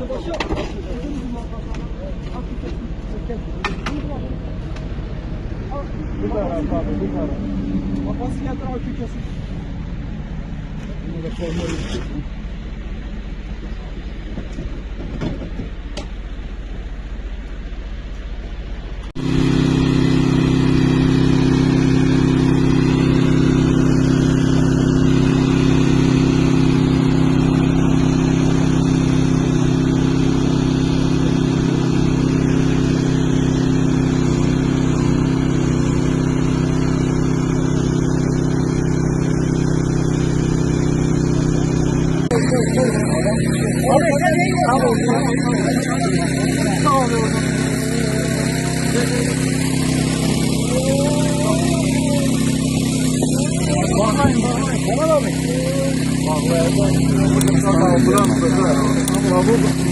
Bir tane abi, bir tane. Babası geldi abi kesin. Bunu da formayı istiyorsun. Bak,